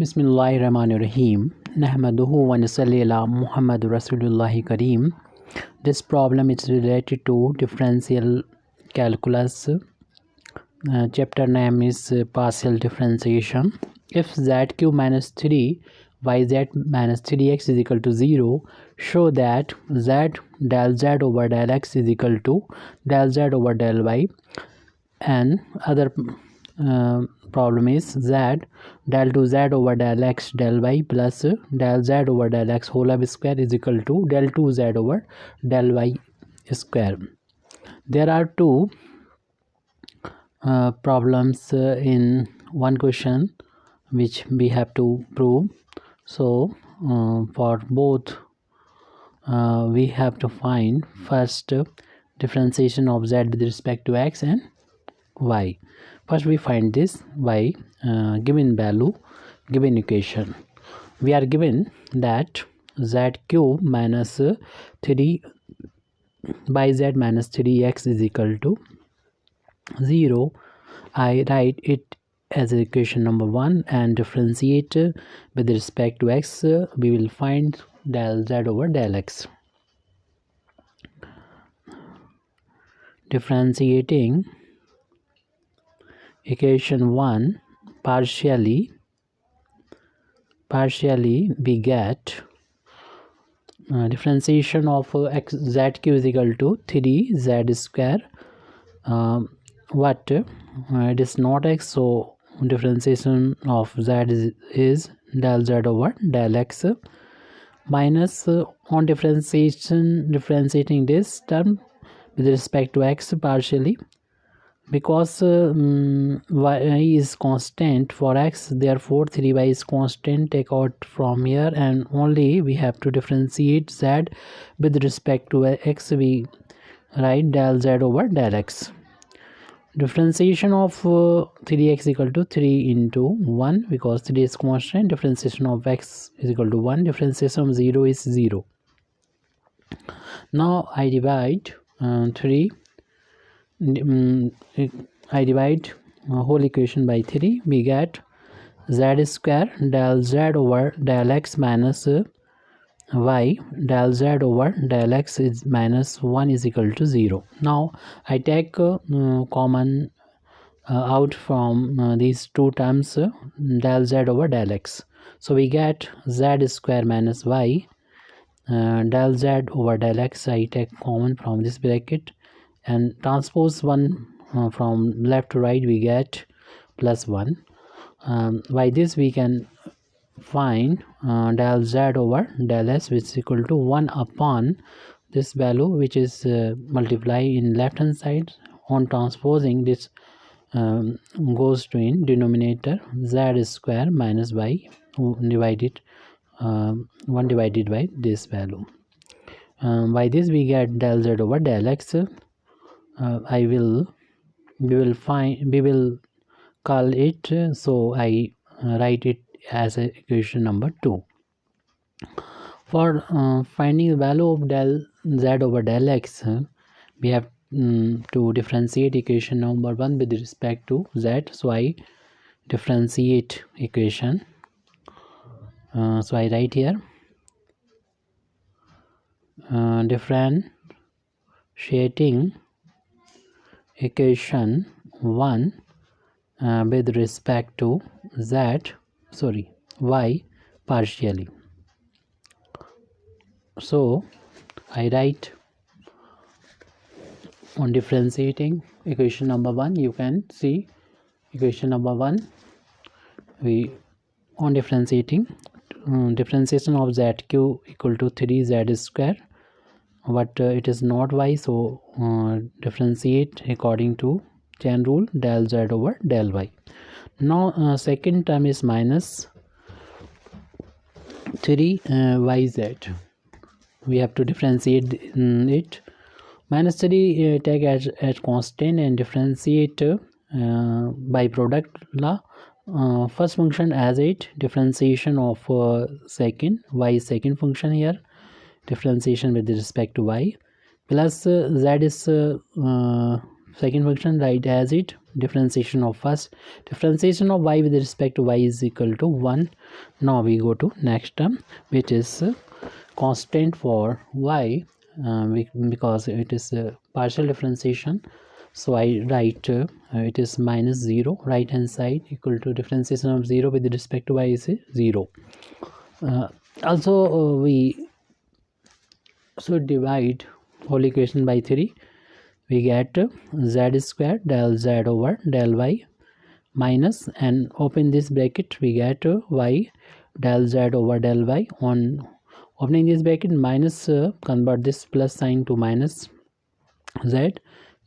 Bismillahirrahmanirrahim. Nahmaduhu wa nusalli ala Muhammad Rasulullahi Kareem. This problem is related to differential calculus. Chapter name is partial differentiation. If zq minus 3 yz minus 3x is equal to 0, show that z del z over del x is equal to del z over del y. And other problem is z del 2z over del x del y plus del z over del x whole square is equal to del 2z over del y square. There are two problems in one question which we have to prove. So for both we have to find first differentiation of z with respect to x and y. First we find this y given value, given equation. We are given that z cube minus 3 by z minus 3x is equal to 0. I write it as equation number 1 and differentiate with respect to x. We will find del z over del x. Differentiating equation 1 partially we get differentiation of x zq is equal to 3z square. It is not x, so differentiation of z is del z over del x minus on differentiating this term with respect to x partially, because y is constant for x, therefore 3y is constant. Take out from here and only we have to differentiate z with respect to x. We write del z over del x. Differentiation of 3x equal to 3 into 1 because 3 is constant. Differentiation of x is equal to 1. Differentiation of 0 is 0. Now I divide whole equation by 3. We get z square del z over del x minus y del z over del x is minus 1 is equal to 0. Now I take common out from these two terms del z over del x. So we get z square minus y del z over del x. I take common from this bracket and transpose 1 from left to right. We get plus 1. By this we can find del z over del s, which is equal to 1 upon this value, which is multiply in left hand side. On transposing this goes to in denominator z square minus y divided 1 divided by this value. By this we get del z over del x. We will call it, so I write it as equation number 2. For finding the value of del z over del x, we have to differentiate equation number 1 with respect to z. So I differentiate equation. So I write here differentiating equation 1 with respect to y partially. So I write on differentiating equation number 1. You can see equation number 1. We on differentiating differentiation of zq equal to 3z square, but it is not y, so differentiate according to chain rule del z over del y. Now second term is minus 3yz. We have to differentiate it. Minus 3 take as constant and differentiate by product law. First function as it, differentiation of second y second function here, differentiation with respect to y, plus z is second function write as it. Differentiation of first, differentiation of y with respect to y is equal to 1. Now we go to next term, which is constant for y, because it is partial differentiation. So I write it is minus 0, right hand side equal to differentiation of 0 with respect to y is 0. Also we should divide whole equation by 3. We get z square del z over del y minus, and open this bracket, we get y del z over del y. On opening this bracket, minus, convert this plus sign to minus, z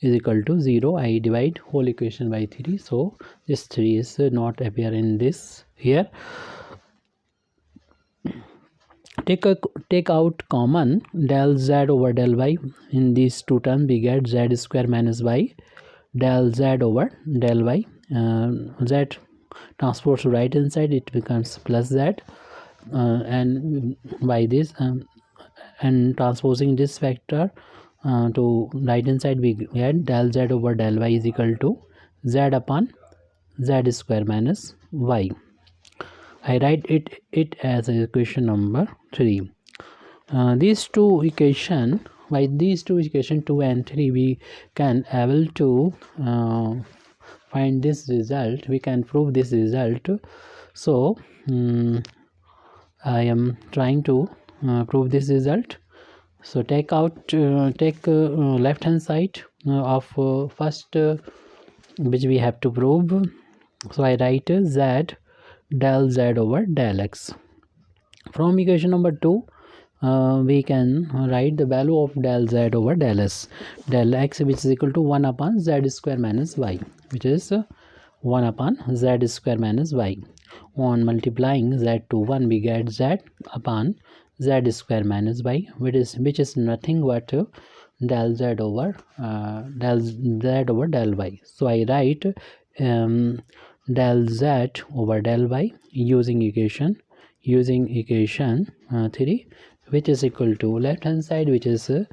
is equal to 0. I divide whole equation by 3, so this 3 is not appear in this here. Take out common del z over del y. In these two terms we get z square minus y del z over del y. Z transpose to right hand side, it becomes plus z, and by this and transposing this factor to right hand side, we get del z over del y is equal to z upon z square minus y. I write it as equation number 3. These two equation, by these two equation 2 and 3, we can able to find this result. We can prove this result. So I am trying to prove this result. So take left hand side of first which we have to prove. So I write z del z over del x. From equation number 2 we can write the value of del z over del s, del x, which is equal to 1 upon z square minus y, which is 1 upon z square minus y. On multiplying z to 1, we get z upon z square minus y, which is nothing but del z over del y. So I write del z over del y using equation 3, which is equal to left hand side, which is z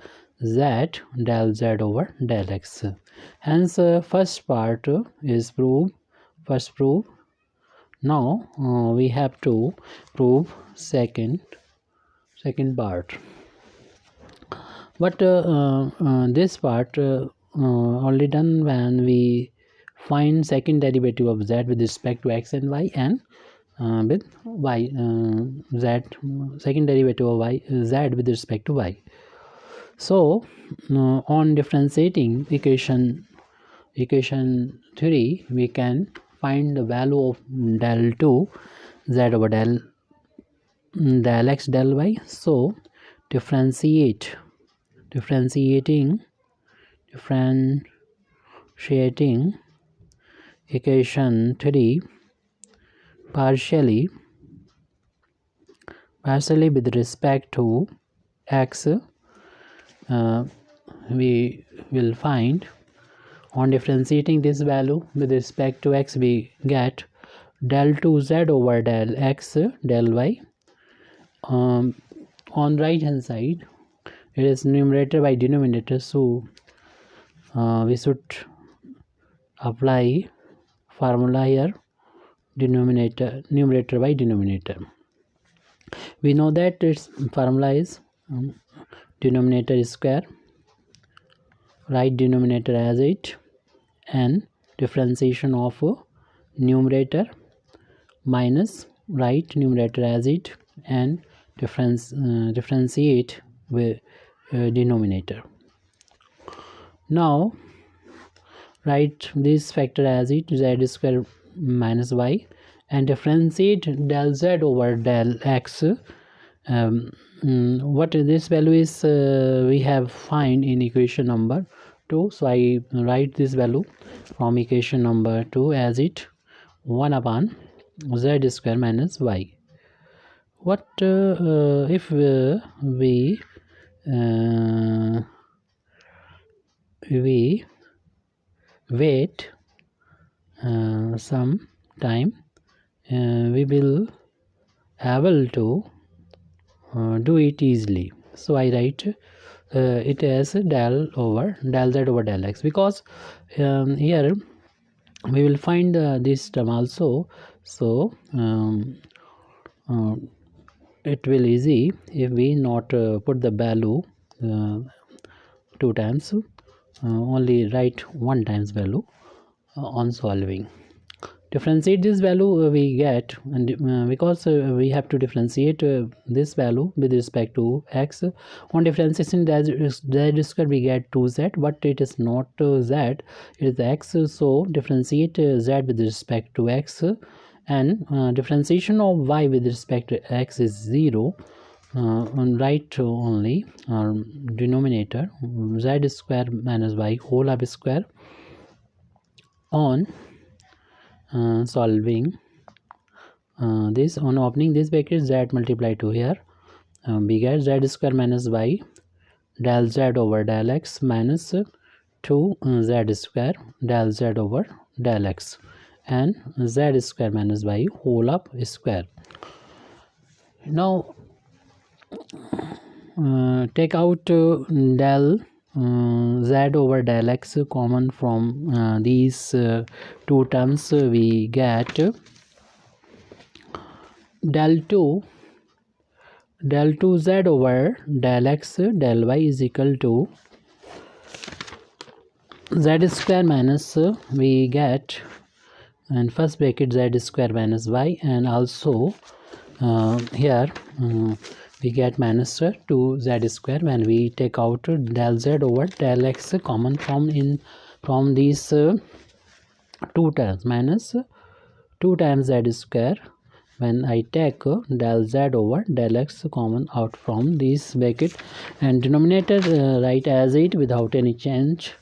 del z over del x. Hence first part is proof. Now we have to prove second part. But this part only done when we find second derivative of z with respect to x and y, and with y, second derivative of y z with respect to y. So on differentiating equation 3, we can find the value of del 2 z over del x del y. So differentiating equation 3 partially with respect to x, we will find, on differentiating this value with respect to x, we get del 2z over del x del y. On right hand side, it is numerator by denominator, so we should apply formula here, numerator by denominator. We know that its formula is denominator is square, write denominator as it, and differentiation of numerator minus, write numerator as it, and differentiate with denominator. Now write this factor as it, z square minus y, and differentiate del z over del x. What this value is we have find in equation number 2. So I write this value from equation number 2 as it, 1 upon z square minus y. What if we wait some time, we will able to do it easily. So I write it as del z over del x, because here we will find this term also. So it will easy if we not put the value two times, only write one times value on solving. Differentiate this value we get, and because we have to differentiate this value with respect to x. On differentiation z square we get 2z, but it is not z, it is x. So differentiate z with respect to x, and differentiation of y with respect to x is 0. On right only denominator z square minus y whole of square on solving this. On opening this bracket, z multiplied to here, we get z square minus y del z over del x minus 2 z square del z over del x, and z square minus y whole of square. Now take out del z over del x common from these two terms. We get del 2 z over del x del y is equal to z square minus we get in first bracket z square minus y, and also here we get minus 2z square when we take out del z over del x common from these two terms, minus 2 times z square when I take del z over del x common out from this bracket, and denominator write as it without any change,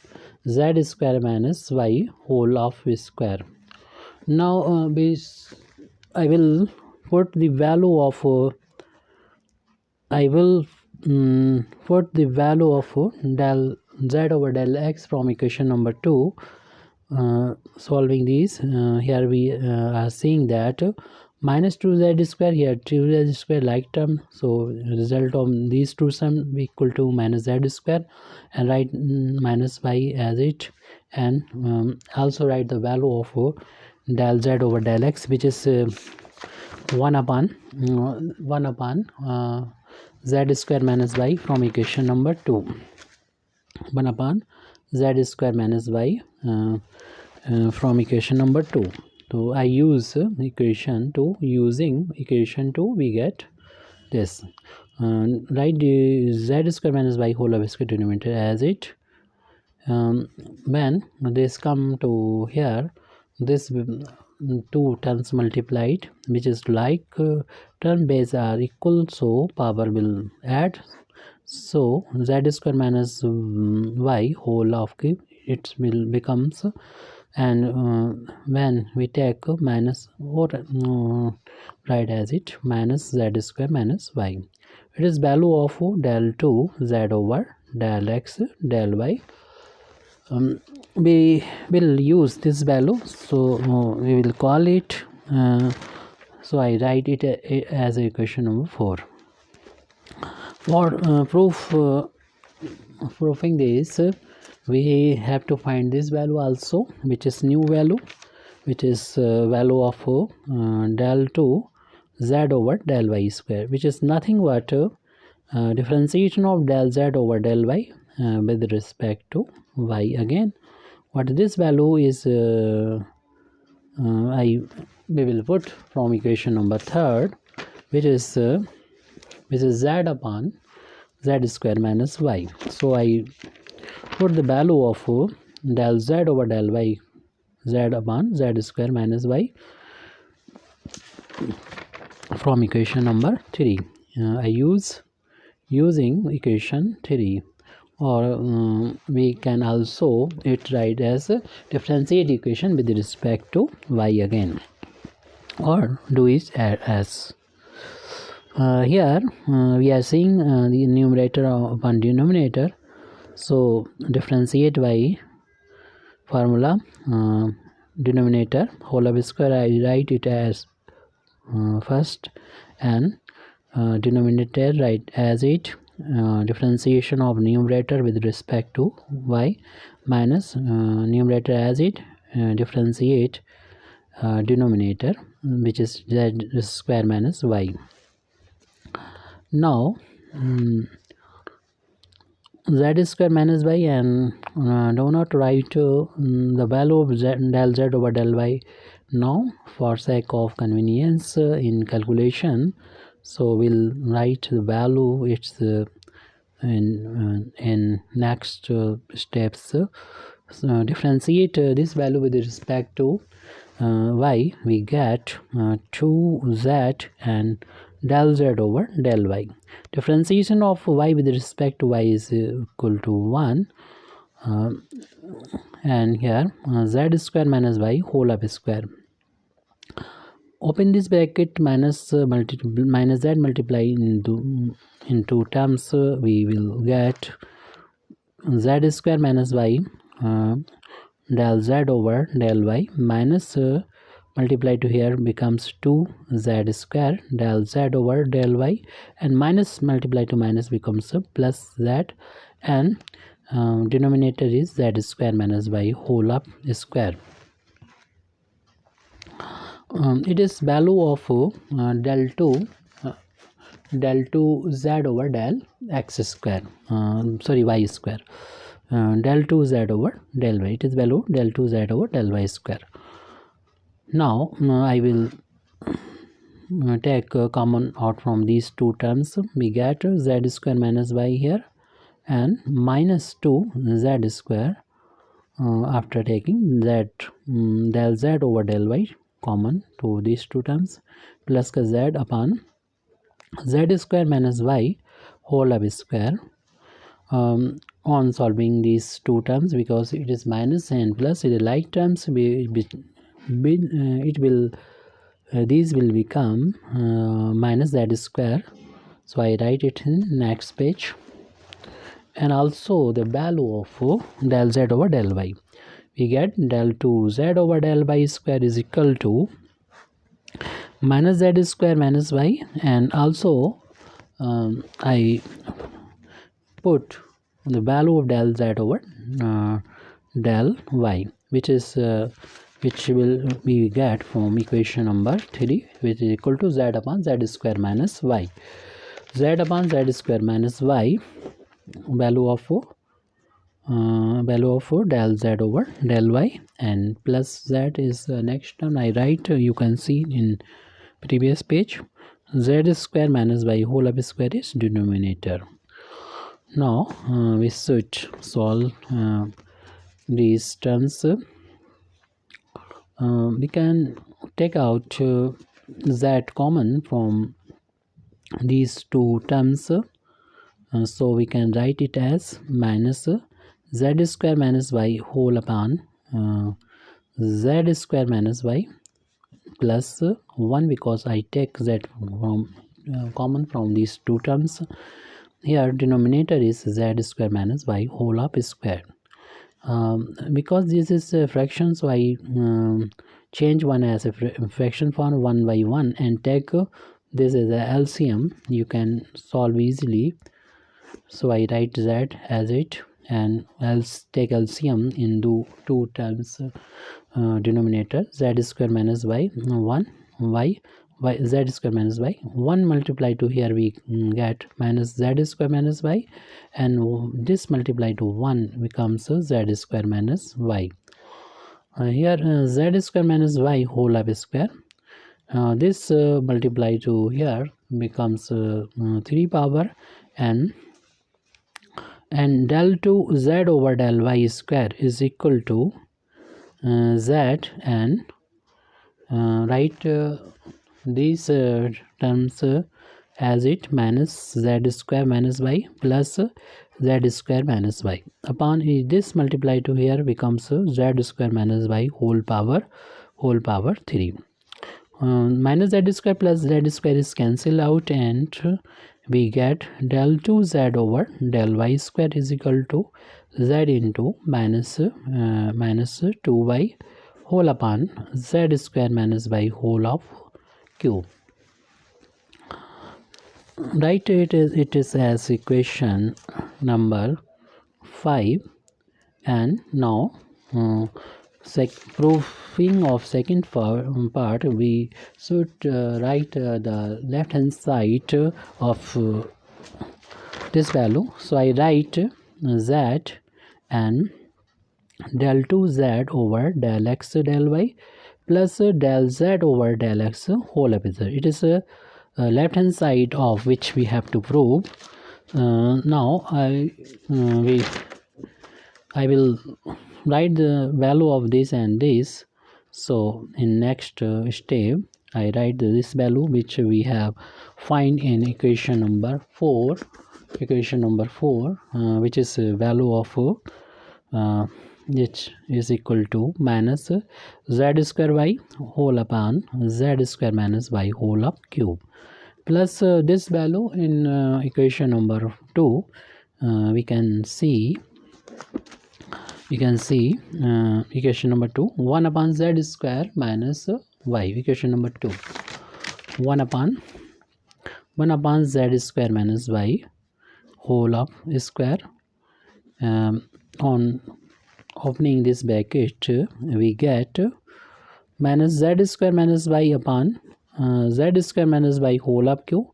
z square minus y whole of square. Now I will put the value of del z over del x from equation number 2. Solving these, here we are seeing that minus 2z square, here 2z square like term, so result of these two sum equal to minus z square, and write minus y as it, and also write the value of del z over del x, which is 1 upon z square minus y from equation number 2, 1 upon z square minus y from equation number 2. So I use equation 2. Using equation 2 we get this. Write the z square minus y whole of square denominator as it. When this come to here, this two terms multiplied, which is like term base are equal, so power will add. So z square minus y whole of it will becomes, and when we take minus or write as it minus z square minus y, it is value of del 2 z over del x del y. We will use this value, so we will call it, so I write it as equation number 4. For proving this, we have to find this value also, which is new value, which is value of del 2 z over del y square, which is nothing but differentiation of del z over del y with respect to y. Again, what this value is, we will put from equation number 3, which is z upon z square minus y. So I put the value of del z over del y, z upon z square minus y from equation number 3. I using equation 3, or we can also it write as a differentiate equation with respect to y again, or do it as here we are seeing the numerator upon denominator. So differentiate y formula, denominator whole of square, I write it as first, and denominator write as it differentiation of numerator with respect to y minus numerator as it differentiate denominator, which is z square minus y. Now z square minus y, and do not write the value of del z over del y now for sake of convenience in calculation. So we'll write the value it's in next steps. So differentiate this value with respect to y, we get 2z and del z over del y. Differentiation of y with respect to y is equal to 1, and here z square minus y whole up square. Open this bracket, minus z multiply into terms, we will get z square minus y del z over del y minus multiply to here becomes 2z square del z over del y, and minus multiply to minus becomes plus z, and denominator is z square minus y whole up square. It is value of del 2 z over del x square, sorry y square, del 2 z over del y. It is value del 2 z over del y square. Now I will take common out from these two terms. We get z square minus y here and minus 2 z square after taking z del z over del y common to these two terms, plus z upon z square minus y whole of square. On solving these two terms, because it is minus and plus, it is like terms, it will these will become minus z square. So I write it in next page, and also the value of del z over del y. We get del 2 z over del y square is equal to minus z square minus y, and also I put the value of del z over del y, which is which will we get from equation number 3, which is equal to z upon z square minus y. Z upon z square minus y, value of del z over del y, and plus z is next term I write, you can see in previous page, z square minus y whole of square is denominator. Now we should solve these terms. We can take out z common from these two terms, so we can write it as minus z square minus y whole upon z square minus y plus 1, because I take z from common from these two terms. Here denominator is z square minus y whole up square. Because this is a fraction, so I change one as a fraction form 1 by 1 and take this as a LCM. You can solve easily, so I write z as it, and else take LCM in two terms, denominator z square minus y 1 y z square minus y 1 multiply to here we get minus z square minus y, and this multiply to 1 becomes z square minus y. Here z square minus y whole of square, this multiply to here becomes 3 power, and del 2 z over del y square is equal to z, and write these terms as it minus z square minus y plus z square minus y. Upon this multiply to here becomes z square minus y whole power 3. Minus z square plus z square is cancelled out, and we get del 2 z over del y square is equal to z into minus 2y whole upon z square minus y whole of cube. write it is as equation number 5. And now proving of second part, we should write the left hand side of this value. So I write z and del 2z over del x del y plus del z over del x whole episode. It is a left hand side of which we have to prove. Now I will write the value of this and this. So in next step I write this value which we have find in equation number 4, which is value of which is equal to minus z square y whole upon z square minus y whole up cube, plus this value in equation number 2. We can see equation number 2, 1 upon z square minus y. Equation number 2, 1 upon z square minus y whole of square. On opening this bracket we get minus z square minus y upon z square minus y whole up cube.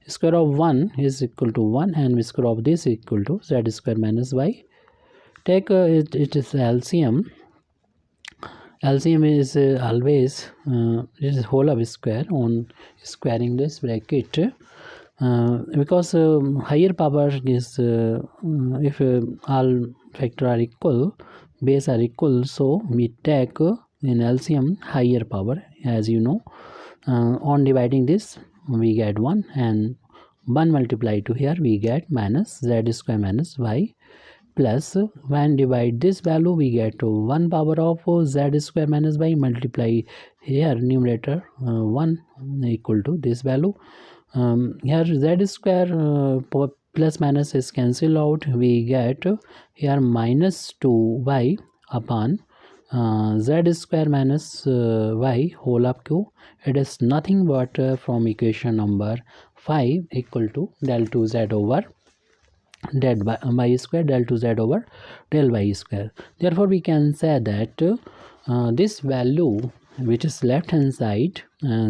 Square of 1 is equal to 1 and square of this is equal to z square minus y. Take it is LCM. LCM is always it is whole of square on squaring this bracket, because higher power is if all factor are equal, base are equal, so we take in LCM higher power. As you know, on dividing this we get 1 and 1 multiplied to here we get minus z square minus y, plus when divide this value we get 1 power of z square minus y, multiply here numerator 1 equal to this value. Here z square plus minus is cancel out, we get here minus 2y upon z square minus y whole up cube. It is nothing but from equation number 5 equal to del 2z over del y square, del 2z over del y square. Therefore we can say that this value which is left hand side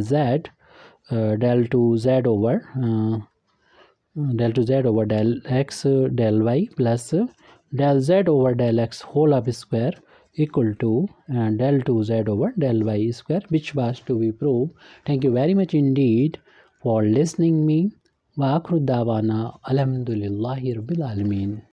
z del 2z over del x del y plus del z over del x whole up square equal to del 2z over del y square, which was to be proved. Thank you very much indeed for listening me. Wa akhru dawana alhamdulillahi rabbil alamin.